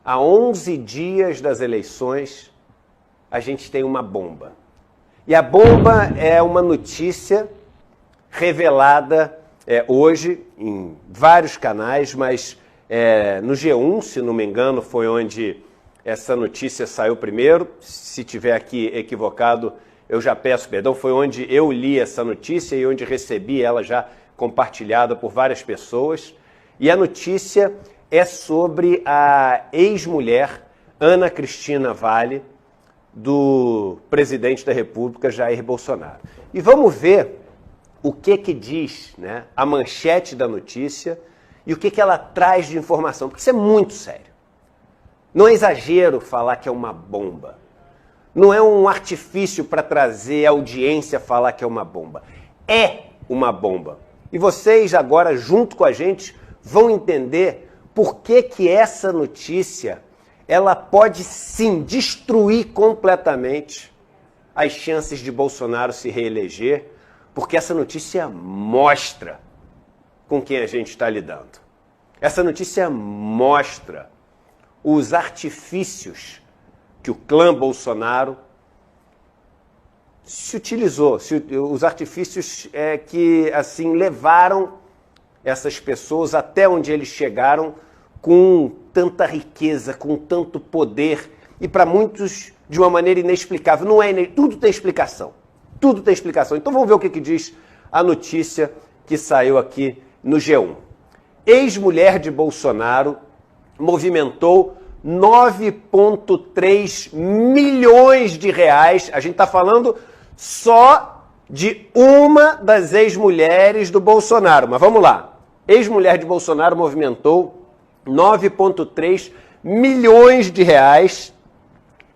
a 11 dias das eleições, a gente tem uma bomba. E a bomba é uma notícia revelada hoje em vários canais, mas no G1, se não me engano, foi onde essa notícia saiu primeiro. Se tiver aqui equivocado, eu já peço perdão. Foi onde eu li essa notícia e onde recebi ela já compartilhada por várias pessoas. E a notícia é sobre a ex-mulher Ana Cristina Vale, do presidente da República, Jair Bolsonaro. E vamos ver o que diz, né, a manchete da notícia e o que ela traz de informação, porque isso é muito sério. Não é exagero falar que é uma bomba. Não é um artifício para trazer a audiência falar que é uma bomba. É uma bomba. E vocês agora, junto com a gente, vão entender por que essa notícia ela pode sim destruir completamente as chances de Bolsonaro se reeleger, porque essa notícia mostra com quem a gente está lidando. Essa notícia mostra os artifícios que o clã Bolsonaro se utilizou, os artifícios que assim levaram essas pessoas até onde eles chegaram com tanta riqueza, com tanto poder e para muitos de uma maneira inexplicável. Não é tudo tem explicação. Tudo tem explicação. Então vamos ver o que diz a notícia que saiu aqui no G1. Ex-mulher de Bolsonaro movimentou 9,3 milhões de reais. A gente está falando só de uma das ex-mulheres do Bolsonaro. Mas vamos lá. Ex-mulher de Bolsonaro movimentou 9,3 milhões de reais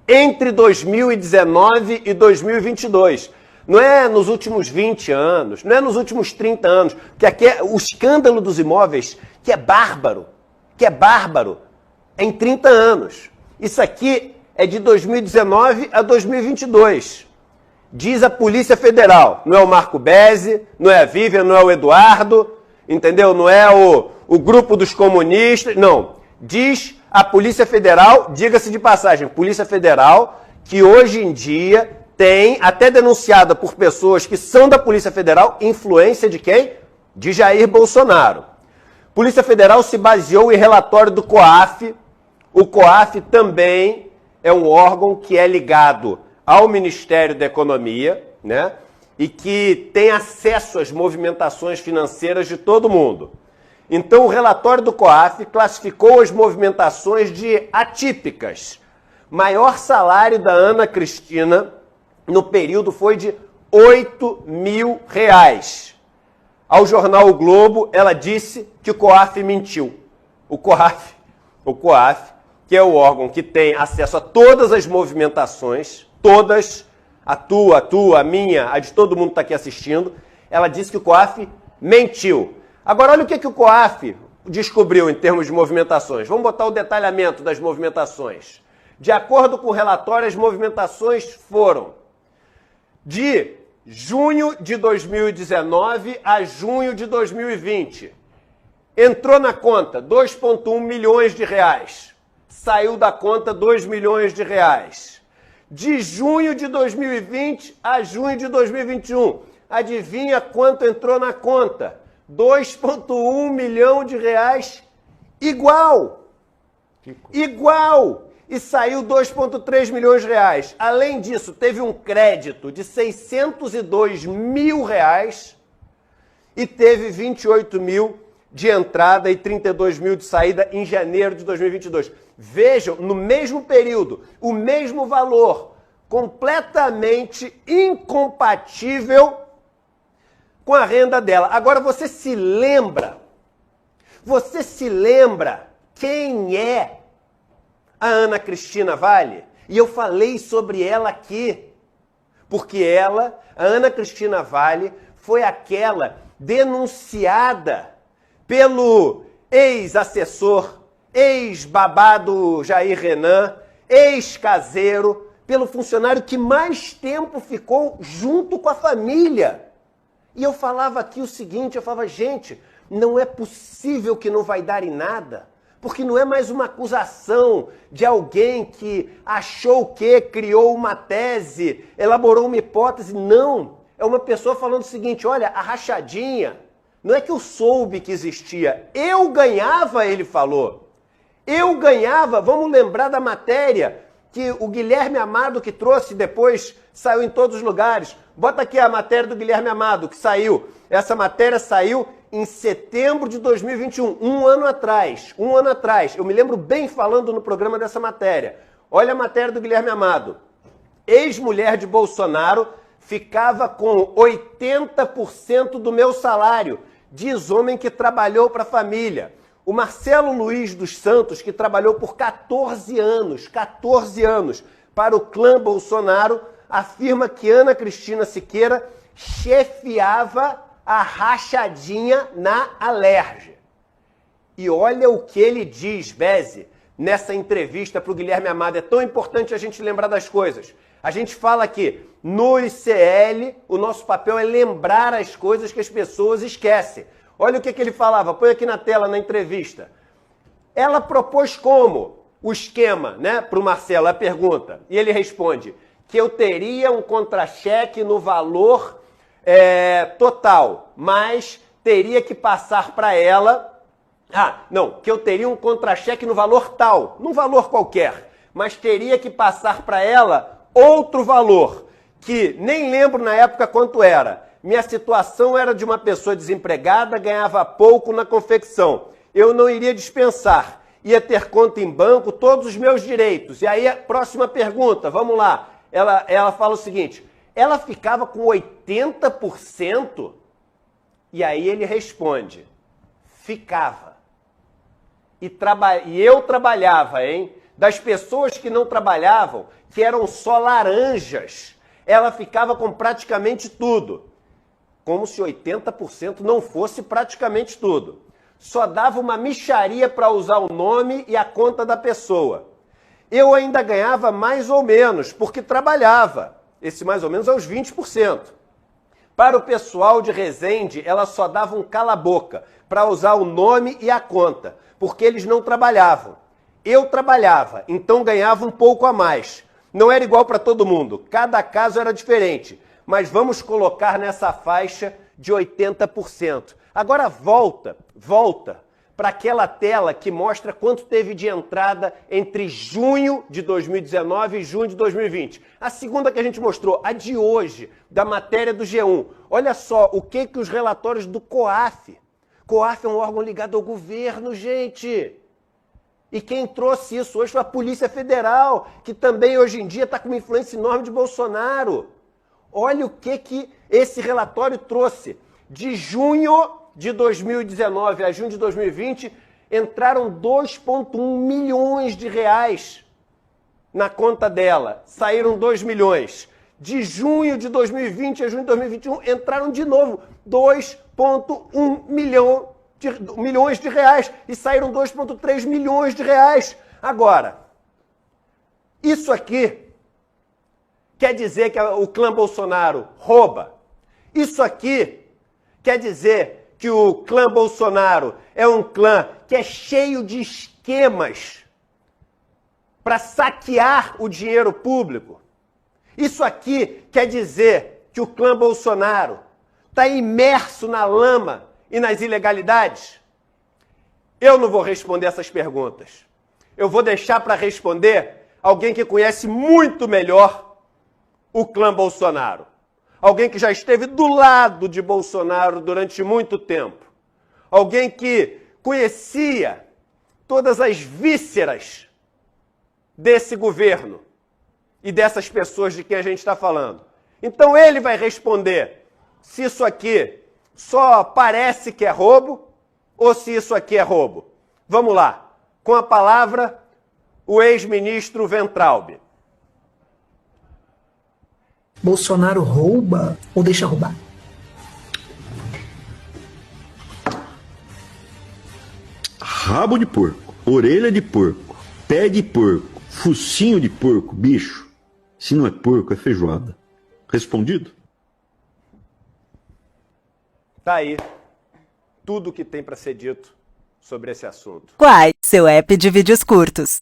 entre 2019 e 2022. Não é nos últimos 20 anos, não é nos últimos 30 anos, porque aqui é o escândalo dos imóveis, que é bárbaro, é em 30 anos. Isso aqui é de 2019 a 2022. Diz a Polícia Federal, não é o Marco Bezzi, não é a Vivian, não é o Eduardo, entendeu? Não é o grupo dos comunistas, não. Diz a Polícia Federal, diga-se de passagem, Polícia Federal, que hoje em dia tem, até denunciada por pessoas que são da Polícia Federal, influência de quem? De Jair Bolsonaro. Polícia Federal se baseou em relatório do COAF. O COAF também é um órgão que é ligado ao Ministério da Economia, né? E que tem acesso às movimentações financeiras de todo mundo. Então, o relatório do COAF classificou as movimentações de atípicas. Maior salário da Ana Cristina no período foi de R$8 mil. Ao jornal O Globo, ela disse que o COAF mentiu. O COAF, que é o órgão que tem acesso a todas as movimentações, todas, a tua, a minha, a de todo mundo que está aqui assistindo, ela disse que o COAF mentiu. Agora, olha o que o COAF descobriu em termos de movimentações. Vamos botar o detalhamento das movimentações. De acordo com o relatório, as movimentações foram de junho de 2019 a junho de 2020. Entrou na conta 2,1 milhões de reais. Saiu da conta 2 milhões de reais. De junho de 2020 a junho de 2021. Adivinha quanto entrou na conta? 2,1 milhão de reais igual. E saiu 2,3 milhões de reais. Além disso, teve um crédito de 602 mil reais e teve 28 mil de entrada e 32 mil de saída em janeiro de 2022. Vejam, no mesmo período, o mesmo valor, completamente incompatível com a renda dela. Agora, você se lembra quem é a Ana Cristina Vale? E eu falei sobre ela aqui, porque a Ana Cristina Vale, foi aquela denunciada pelo ex-assessor, ex-babado Jair Renan, ex-caseiro, pelo funcionário que mais tempo ficou junto com a família. E eu falava aqui o seguinte, gente, não é possível que não vai dar em nada. Porque não é mais uma acusação de alguém que achou que criou uma tese, elaborou uma hipótese. Não. É uma pessoa falando o seguinte, olha, a rachadinha, não é que eu soube que existia. Eu ganhava, ele falou. Eu ganhava, vamos lembrar da matéria que o Guilherme Amado que trouxe depois, saiu em todos os lugares. Bota aqui a matéria do Guilherme Amado, que saiu. Essa matéria saiu em setembro de 2021, um ano atrás. Eu me lembro bem falando no programa dessa matéria. Olha a matéria do Guilherme Amado. Ex-mulher de Bolsonaro ficava com 80% do meu salário. Diz homem que trabalhou para a família. O Marcelo Luiz dos Santos, que trabalhou por 14 anos para o clã Bolsonaro, afirma que Ana Cristina Siqueira chefiava a rachadinha na Alerj. E olha o que ele diz, Beze, nessa entrevista para o Guilherme Amado. É tão importante a gente lembrar das coisas. A gente fala que no ICL o nosso papel é lembrar as coisas que as pessoas esquecem. Olha o que ele falava, põe aqui na tela na entrevista. Ela propôs como o esquema, né, para o Marcelo, a pergunta. E ele responde que eu teria um contra-cheque no valor total, mas teria que passar para ela... que eu teria um contra-cheque no valor tal, num valor qualquer, mas teria que passar para ela outro valor, que nem lembro na época quanto era. Minha situação era de uma pessoa desempregada, ganhava pouco na confecção. Eu não iria dispensar, ia ter conta em banco, todos os meus direitos. E aí a próxima pergunta, vamos lá. Ela fala o seguinte, ela ficava com 80%? E aí ele responde, ficava. E eu trabalhava, hein? Das pessoas que não trabalhavam, que eram só laranjas, ela ficava com praticamente tudo. Como se 80% não fosse praticamente tudo. Só dava uma mixaria para usar o nome e a conta da pessoa. Eu ainda ganhava mais ou menos, porque trabalhava. Esse mais ou menos é os 20%. Para o pessoal de Resende, ela só dava um cala-boca para usar o nome e a conta, porque eles não trabalhavam. Eu trabalhava, então ganhava um pouco a mais. Não era igual para todo mundo, cada caso era diferente. Mas vamos colocar nessa faixa de 80%. Agora volta para aquela tela que mostra quanto teve de entrada entre junho de 2019 e junho de 2020. A segunda que a gente mostrou, a de hoje, da matéria do G1. Olha só o que os relatórios do COAF. COAF é um órgão ligado ao governo, gente. E quem trouxe isso hoje foi a Polícia Federal, que também hoje em dia está com uma influência enorme de Bolsonaro. Olha o que esse relatório trouxe. De junho de 2019 a junho de 2020, entraram 2,1 milhões de reais na conta dela. Saíram 2 milhões. De junho de 2020 a junho de 2021, entraram de novo 2,1 milhões de reais. E saíram 2,3 milhões de reais. Agora, isso aqui quer dizer que o clã Bolsonaro rouba? Isso aqui quer dizer que o clã Bolsonaro é um clã que é cheio de esquemas para saquear o dinheiro público? Isso aqui quer dizer que o clã Bolsonaro está imerso na lama e nas ilegalidades? Eu não vou responder essas perguntas. Eu vou deixar para responder alguém que conhece muito melhor o clã Bolsonaro. Alguém que já esteve do lado de Bolsonaro durante muito tempo. Alguém que conhecia todas as vísceras desse governo e dessas pessoas de quem a gente está falando. Então ele vai responder se isso aqui só parece que é roubo ou se isso aqui é roubo. Vamos lá. Com a palavra, o ex-ministro Weintraub. Bolsonaro rouba ou deixa roubar? Rabo de porco, orelha de porco, pé de porco, focinho de porco, bicho. Se não é porco, é feijoada. Respondido? Tá aí. Tudo que tem para ser dito sobre esse assunto. Quai, seu app de vídeos curtos.